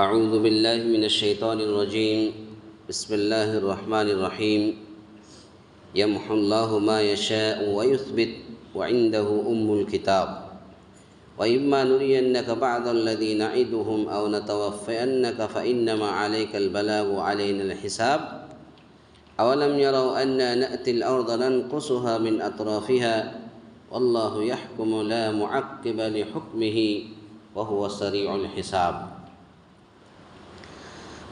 اعوذ باللہ من الشیطان الرجیم بسم اللہ الرحمن الرحیم یمحو اللہ ما یشاء ویثبت وعنده الکتاب وإما نرینک بعض الذی نعدهم او نتوفینک فإنما علیک البلاغ وعلینا الحساب اولم يروا أنا نأتي الأرض ننقصها من أطرافها والله يحكم لا معقب لحكمه وهو سريع الحساب۔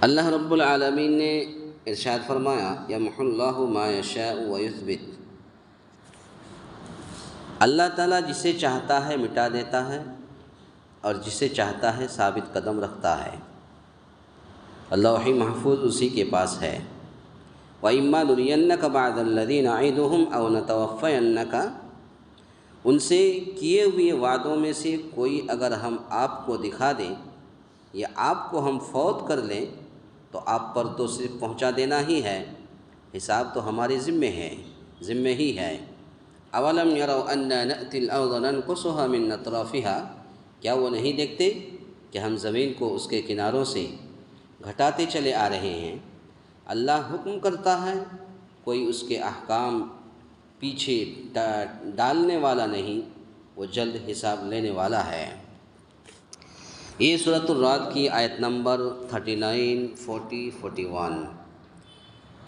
اللہ رب العالمین نے ارشاد فرمایا یمحو اللہ ما یشاء ویثبت، اللہ تعالیٰ جسے چاہتا ہے مٹا دیتا ہے اور جسے چاہتا ہے ثابت قدم رکھتا ہے۔ لوح محفوظ اسی کے پاس ہے۔ وَإِمَّا نُرِيَنَّكَ بَعْضَ الَّذِي نَعِدُهُمْ أَوْ نَتَوَفَّيَنَّكَ، ان سے کیے ہوئے وعدوں میں سے کوئی اگر ہم آپ کو دکھا دیں یا آپ کو ہم فوت کر لیں تو آپ پر تو صرف پہنچا دینا ہی ہے، حساب تو ہمارے ذمہ ہی ہے۔ اولم یروا انا نأتی الارض ننقصها من اطرافها، کیا وہ نہیں دیکھتے کہ ہم زمین کو اس کے کناروں سے گھٹاتے چلے آ رہے ہیں؟ اللہ حکم کرتا ہے، کوئی اس کے احکام پیچھے ڈالنے والا نہیں، وہ جلد حساب لینے والا ہے۔ یہ سورۃ الرعد کی آیت نمبر 39، 40، 41۔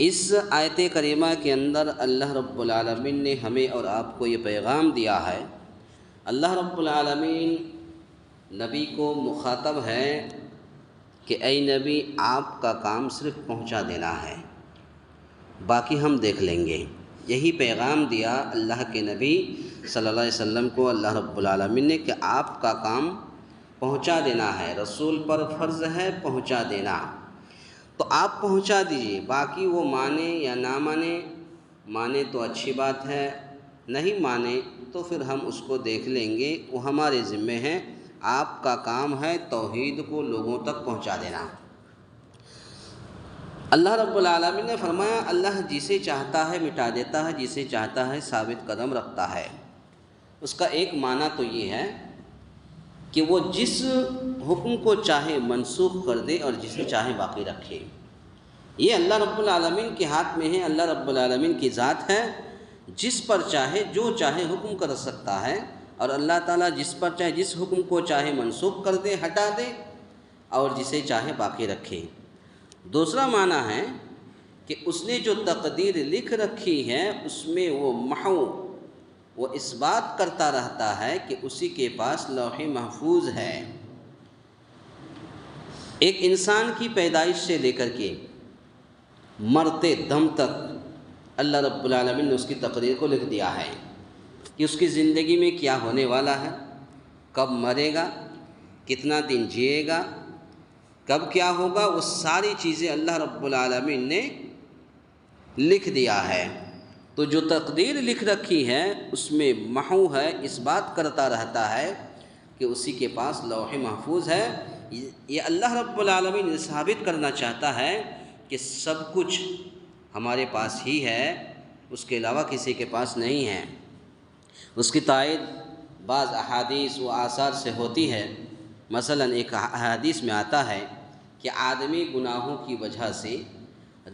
اس آیت کریمہ کے اندر اللہ رب العالمین نے ہمیں اور آپ کو یہ پیغام دیا ہے۔ اللہ رب العالمین نبی کو مخاطب ہے کہ اے نبی، آپ کا کام صرف پہنچا دینا ہے، باقی ہم دیکھ لیں گے۔ یہی پیغام دیا اللہ کے نبی صلی اللہ علیہ وسلم کو اللہ رب العالمین نے کہ آپ کا کام پہنچا دینا ہے، رسول پر فرض ہے پہنچا دینا، تو آپ پہنچا دیجئے، باقی وہ مانے یا نہ مانے تو اچھی بات ہے، نہیں مانے تو پھر ہم اس کو دیکھ لیں گے، وہ ہمارے ذمہ ہے۔ آپ کا کام ہے توحید کو لوگوں تک پہنچا دینا۔ اللہ رب العالمین نے فرمایا اللہ جسے چاہتا ہے مٹا دیتا ہے، جسے چاہتا ہے ثابت قدم رکھتا ہے۔ اس کا ایک معنی تو یہ ہے کہ وہ جس حکم کو چاہے منسوخ کر دے اور جسے چاہے باقی رکھے۔ یہ اللہ رب العالمین کے ہاتھ میں ہے، اللہ رب العالمین کی ذات ہے، جس پر چاہے جو چاہے حکم کر سکتا ہے، اور اللہ تعالیٰ جس پر چاہے جس حکم کو چاہے منسوخ کر دے، ہٹا دے، اور جسے چاہے باقی رکھے۔ دوسرا معنی ہے کہ اس نے جو تقدیر لکھ رکھی ہے اس میں وہ محو، وہ اس بات کرتا رہتا ہے کہ اسی کے پاس لوح محفوظ ہے۔ ایک انسان کی پیدائش سے لے کر کے مرتے دم تک اللہ رب العالمین نے اس کی تقدیر کو لکھ دیا ہے کہ اس کی زندگی میں کیا ہونے والا ہے، کب مرے گا، کتنا دن جیے گا، کب کیا ہوگا، وہ ساری چیزیں اللہ رب العالمین نے لکھ دیا ہے۔ تو جو تقدیر لکھ رکھی ہے اس میں محو ہے، اس بات کرتا رہتا ہے کہ اسی کے پاس لوح محفوظ ہے۔ یہ اللہ رب العالمین ثابت کرنا چاہتا ہے کہ سب کچھ ہمارے پاس ہی ہے، اس کے علاوہ کسی کے پاس نہیں ہے۔ اس کی تائید بعض احادیث و آثار سے ہوتی ہے۔ مثلا ایک احادیث میں آتا ہے کہ آدمی گناہوں کی وجہ سے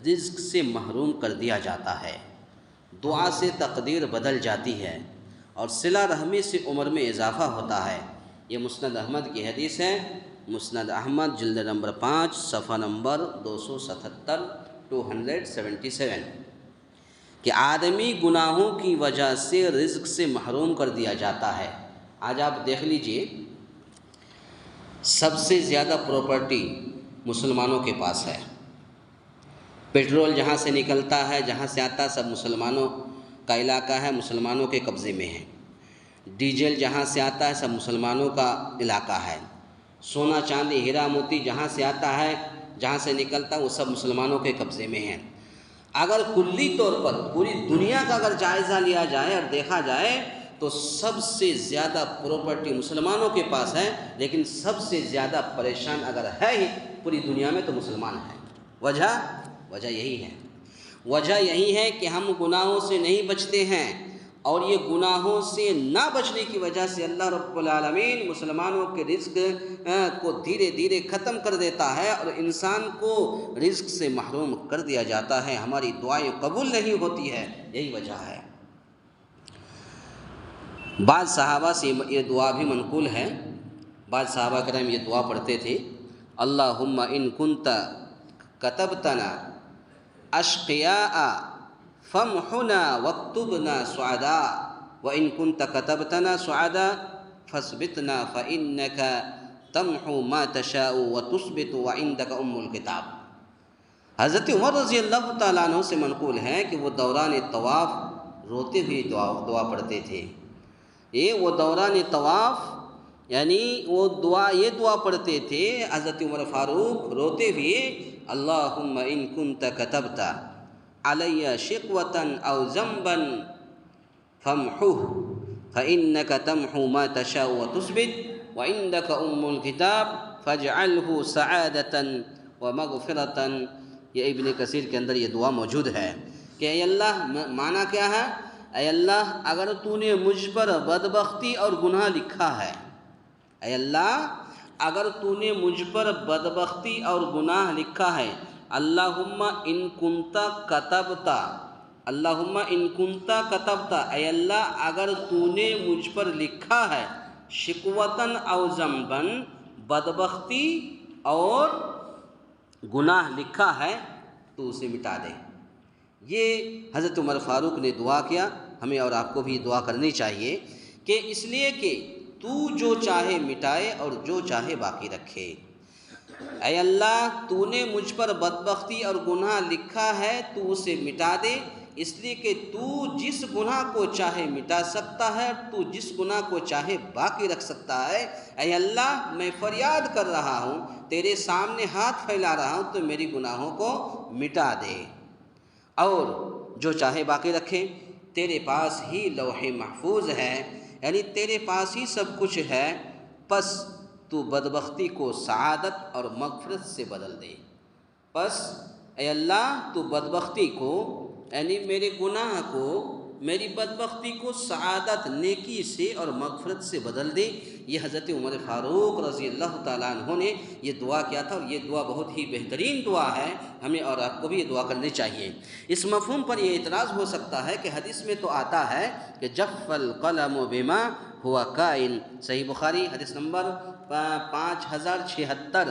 رزق سے محروم کر دیا جاتا ہے، دعا سے تقدیر بدل جاتی ہے، اور صلہ رحمی سے عمر میں اضافہ ہوتا ہے۔ یہ مسند احمد کی حدیث ہے، مسند احمد جلد نمبر 5 صفحہ نمبر 277 کہ آدمی گناہوں کی وجہ سے رزق سے محروم کر دیا جاتا ہے۔ آج آپ دیکھ لیجئے، سب سے زیادہ پراپرٹی مسلمانوں کے پاس ہے۔ پیٹرول جہاں سے نکلتا ہے، جہاں سے آتا ہے، سب مسلمانوں کا علاقہ ہے، مسلمانوں کے قبضے میں ہے۔ ڈیزل جہاں سے آتا ہے، سب مسلمانوں کا علاقہ ہے۔ سونا چاندی ہیرا موتی جہاں سے آتا ہے، جہاں سے نکلتا ہے، وہ سب مسلمانوں کے قبضے میں ہے۔ اگر کلی طور پر پوری دنیا کا اگر جائزہ لیا جائے اور دیکھا جائے تو سب سے زیادہ پراپرٹی مسلمانوں کے پاس ہے، لیکن سب سے زیادہ پریشان اگر ہے ہی پوری دنیا میں تو مسلمان ہے۔ وجہ یہی ہے کہ ہم گناہوں سے نہیں بچتے ہیں، اور یہ گناہوں سے نہ بچنے کی وجہ سے اللہ رب العالمین مسلمانوں کے رزق کو دھیرے دھیرے ختم کر دیتا ہے اور انسان کو رزق سے محروم کر دیا جاتا ہے، ہماری دعائیں قبول نہیں ہوتی ہے، یہی وجہ ہے۔ بعض صحابہ سے یہ دعا بھی منقول ہے، بعض صحابہ کرام یہ دعا پڑھتے تھے، اللہم ان کنت کتبتنا اشقیاء فامحنا واکتبنا سعداء وان کنت کتبتنا سعداء فاثبتنا فانک تمحو ما تشاء وتثبت وعندک ام الکتاب۔ حضرت عمر رضی اللہ تعالیٰ عنہ سے منقول ہے کہ وہ دوران طواف روتے ہوئے دعا پڑھتے تھے۔ وہ دوران طواف یعنی یہ دعا پڑھتے تھے حضرت عمر فاروق روتے ہوئے، اللہم ان کنت کتبت علی شقوۃ او ذنبا فامحوہ فانک تمحو ما تشاء وتثبت وعندک ام الکتاب فاجعلہ سعادۃ ومغفرۃ۔ یہ ابن کثیر کے اندر یہ دعا موجود ہے کہ اے اللہ، معنی کیا ہے؟ اے اللہ اگر تو نے مجھ پر بدبختی اور گناہ لکھا ہے، اے اللہ اگر تو نے مجھ پر بدبختی اور گناہ لکھا ہے، اللہم ان کنت کتبت، اللہم ان کنت کتبت، اے اللہ اگر تو نے مجھ پر لکھا ہے شقوۃ او ذنبا، بدبختی اور گناہ لکھا ہے تو اسے مٹا دے۔ یہ حضرت عمر فاروق نے دعا کیا، ہمیں اور آپ کو بھی دعا کرنی چاہیے کہ اس لیے کہ تو جو چاہے مٹائے اور جو چاہے باقی رکھے۔ اے اللہ تو نے مجھ پر بدبختی اور گناہ لکھا ہے تو اسے مٹا دے، اس لیے کہ تو جس گناہ کو چاہے مٹا سکتا ہے، تو جس گناہ کو چاہے باقی رکھ سکتا ہے۔ اے اللہ میں فریاد کر رہا ہوں، تیرے سامنے ہاتھ پھیلا رہا ہوں، تو میری گناہوں کو مٹا دے اور جو چاہے باقی رکھے۔ تیرے پاس ہی لوح محفوظ ہے، یعنی تیرے پاس ہی سب کچھ ہے، پس تو بدبختی کو سعادت اور مغفرت سے بدل دے۔ پس اے اللہ تو بدبختی کو یعنی میرے گناہ کو، میری بدبختی کو سعادت، نیکی سے اور مغفرت سے بدل دے۔ یہ حضرت عمر فاروق رضی اللہ تعالیٰ عنہ نے یہ دعا کیا تھا، اور یہ دعا بہت ہی بہترین دعا ہے، ہمیں اور آپ کو بھی یہ دعا کرنی چاہیے۔ اس مفہوم پر یہ اعتراض ہو سکتا ہے کہ حدیث میں تو آتا ہے کہ جف القلم بما ہوا کائن، صحیح بخاری حدیث نمبر 5076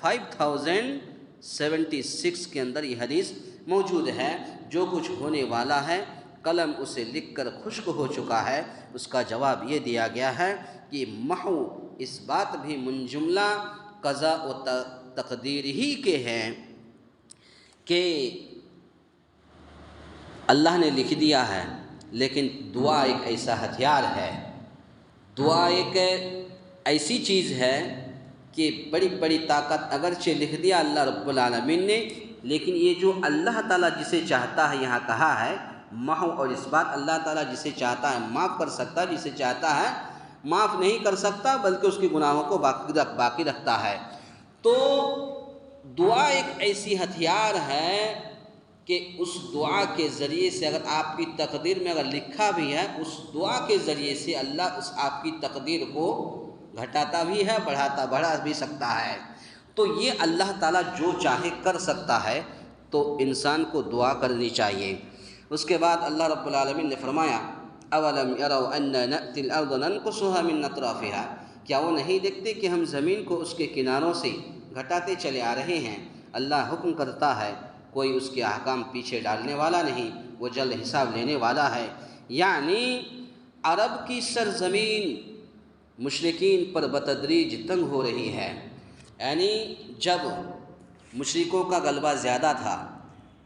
5076 کے اندر یہ حدیث موجود ہے، جو کچھ ہونے والا ہے قلم اسے لکھ کر خشک ہو چکا ہے۔ اس کا جواب یہ دیا گیا ہے کہ محو اس بات بھی منجملہ قضاء و تقدیر ہی کے ہیں کہ اللہ نے لکھ دیا ہے، لیکن دعا ایک ایسا ہتھیار ہے، دعا ایک ایسی چیز ہے کہ بڑی بڑی طاقت اگرچہ لکھ دیا اللہ رب العالمین نے، لیکن یہ جو اللہ تعالیٰ جسے چاہتا ہے، یہاں کہا ہے محو اور اس بات، اللہ تعالیٰ جسے چاہتا ہے معاف کر سکتا ہے، جسے چاہتا ہے معاف نہیں کر سکتا، بلکہ اس کے گناہوں کو باقی رکھتا ہے۔ تو دعا ایک ایسی ہتھیار ہے کہ اس دعا کے ذریعے سے اگر آپ کی تقدیر میں اگر لکھا بھی ہے، اس دعا کے ذریعے سے اللہ اس آپ کی تقدیر کو گھٹاتا بھی ہے، بڑھا بھی سکتا ہے۔ تو یہ اللہ تعالیٰ جو چاہے کر سکتا ہے، تو انسان کو دعا کرنی چاہیے۔ اس کے بعد اللہ رب العالمین نے فرمایا اولم یروا انا نأتی الارض ننقصها من اطرافها، کیا وہ نہیں دیکھتے کہ ہم زمین کو اس کے کناروں سے گھٹاتے چلے آ رہے ہیں؟ اللہ حکم کرتا ہے، کوئی اس کے احکام پیچھے ڈالنے والا نہیں، وہ جلد حساب لینے والا ہے۔ یعنی عرب کی سرزمین مشرکین پر بتدریج تنگ ہو رہی ہے، یعنی جب مشرکوں کا غلبہ زیادہ تھا،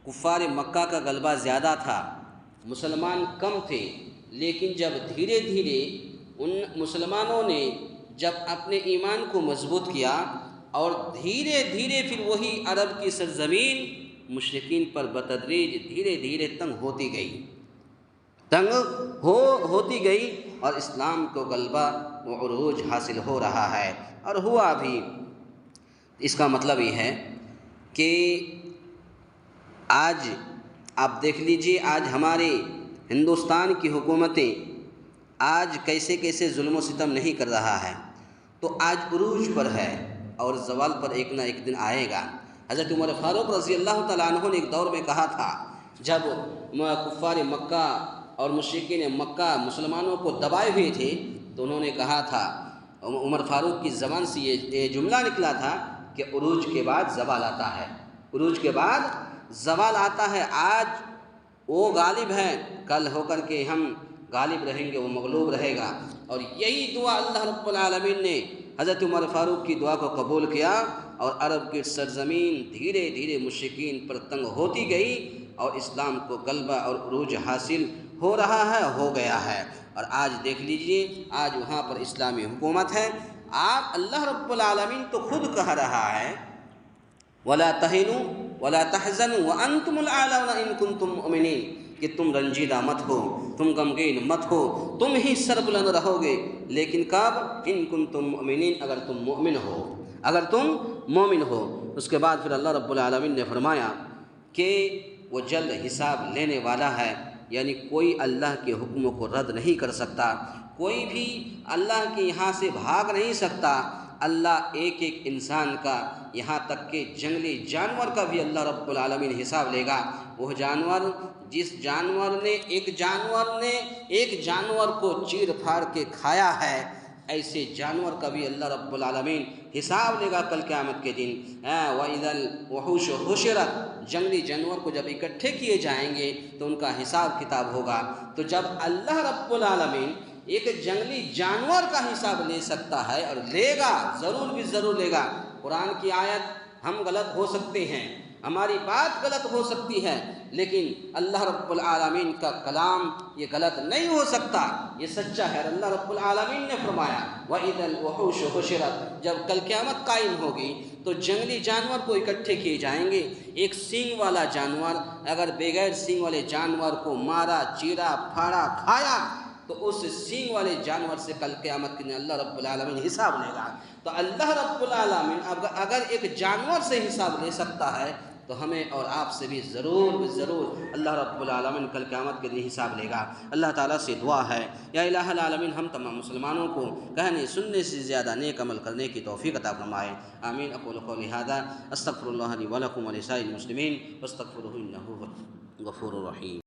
کفار مکہ کا غلبہ زیادہ تھا، مسلمان کم تھے، لیکن جب دھیرے دھیرے ان مسلمانوں نے جب اپنے ایمان کو مضبوط کیا، اور دھیرے دھیرے پھر وہی عرب کی سرزمین مشرکین پر بتدریج دھیرے دھیرے تنگ ہوتی گئی اور اسلام کو غلبہ و عروج حاصل ہو رہا ہے، اور ہوا بھی۔ اس کا مطلب یہ ہے کہ آج آپ دیکھ لیجئے، آج ہمارے ہندوستان کی حکومتیں آج کیسے کیسے ظلم و ستم نہیں کر رہا ہے، تو آج عروج پر ہے اور زوال پر ایک نہ ایک دن آئے گا۔ حضرت عمر فاروق رضی اللہ تعالیٰ عنہ نے ایک دور میں کہا تھا، جب کفار مکہ اور مشرکین مکہ مسلمانوں کو دبائے ہوئے تھے، تو انہوں نے کہا تھا، عمر فاروق کی زبان سے یہ جملہ نکلا تھا کہ عروج کے بعد زوال آتا ہے، عروج کے بعد زوال آتا ہے۔ آج وہ غالب ہے، کل ہو کر کے ہم غالب رہیں گے، وہ مغلوب رہے گا۔ اور یہی دعا اللہ رب العالمین نے حضرت عمر فاروق کی دعا کو قبول کیا، اور عرب کی سرزمین دھیرے دھیرے مشرکین پر تنگ ہوتی گئی، اور اسلام کو غلبہ اور عروج حاصل ہو رہا ہے، ہو گیا ہے۔ اور آج دیکھ لیجئے، آج وہاں پر اسلامی حکومت ہے۔ آپ اللہ رب العالمین تو خود کہہ رہا ہے، وَلَا تَهِنُوا وَلَا تَحْزَنُوا وَأَنْتُمُ الْأَعْلَوْنَ إِن كُنتُم مُؤْمِنِينَ، کہ تم رنجیدہ مت ہو، تم غمگین مت ہو، تم ہی سربلند رہو گے، لیکن کب؟ ان کنتم مؤمنین، اگر تم مومن ہو، اگر تم مومن ہو۔ اس کے بعد پھر اللہ رب العالمین نے فرمایا کہ وہ جلد حساب لینے والا ہے، یعنی کوئی اللہ کے حکموں کو رد نہیں کر سکتا، کوئی بھی اللہ کے یہاں سے بھاگ نہیں سکتا۔ اللہ ایک ایک انسان کا، یہاں تک کہ جنگلی جانور کا بھی اللہ رب العالمین حساب لے گا۔ وہ جانور، جس جانور نے ایک جانور کو چیر پھاڑ کے کھایا ہے، ایسے جانور کا بھی اللہ رب العالمین حساب لے گا کل قیامت کے دن۔ وَإِذَا الْوُحُوشُ حُشِرَتْ، جنگلی جانور کو جب اکٹھے کیے جائیں گے تو ان کا حساب کتاب ہوگا۔ تو جب اللہ رب العالمین ایک جنگلی جانور کا حساب لے سکتا ہے، اور لے گا، ضرور بھی ضرور لے گا۔ قرآن کی آیت ہم غلط ہو سکتے ہیں، ہماری بات غلط ہو سکتی ہے، لیکن اللہ رب العالمین کا کلام یہ غلط نہیں ہو سکتا، یہ سچا ہے۔ اور اللہ رب العالمین نے فرمایا وَإِذَا الْوُحُوشُ حُشِرَتْ، جب کل قیامت قائم ہوگی تو جنگلی جانور کو اکٹھے کیے جائیں گے۔ ایک سینگ والا جانور اگر بغیر سینگ والے جانور کو مارا، چیرا، پھاڑا، کھایا، تو اس سینگ والے جانور سے کل قیامت کے دن اللہ رب العالمین حساب لے گا۔ تو اللہ رب العالمین اگر ایک جانور سے حساب لے سکتا ہے، تو ہمیں اور آپ سے بھی ضرور اللہ رب العالمین کل قیامت کے دن حساب لے گا۔ اللہ تعالیٰ سے دعا ہے، یا الہ العالمین ہم تمام مسلمانوں کو کہنے سننے سے زیادہ نیک عمل کرنے کی توفیق عطا فرمائے۔ آمین۔ اقول قولی ھذا استغفر اللہ لی ولکم ولسائر المسلمین واستغفروہ انہ غفور رحیم۔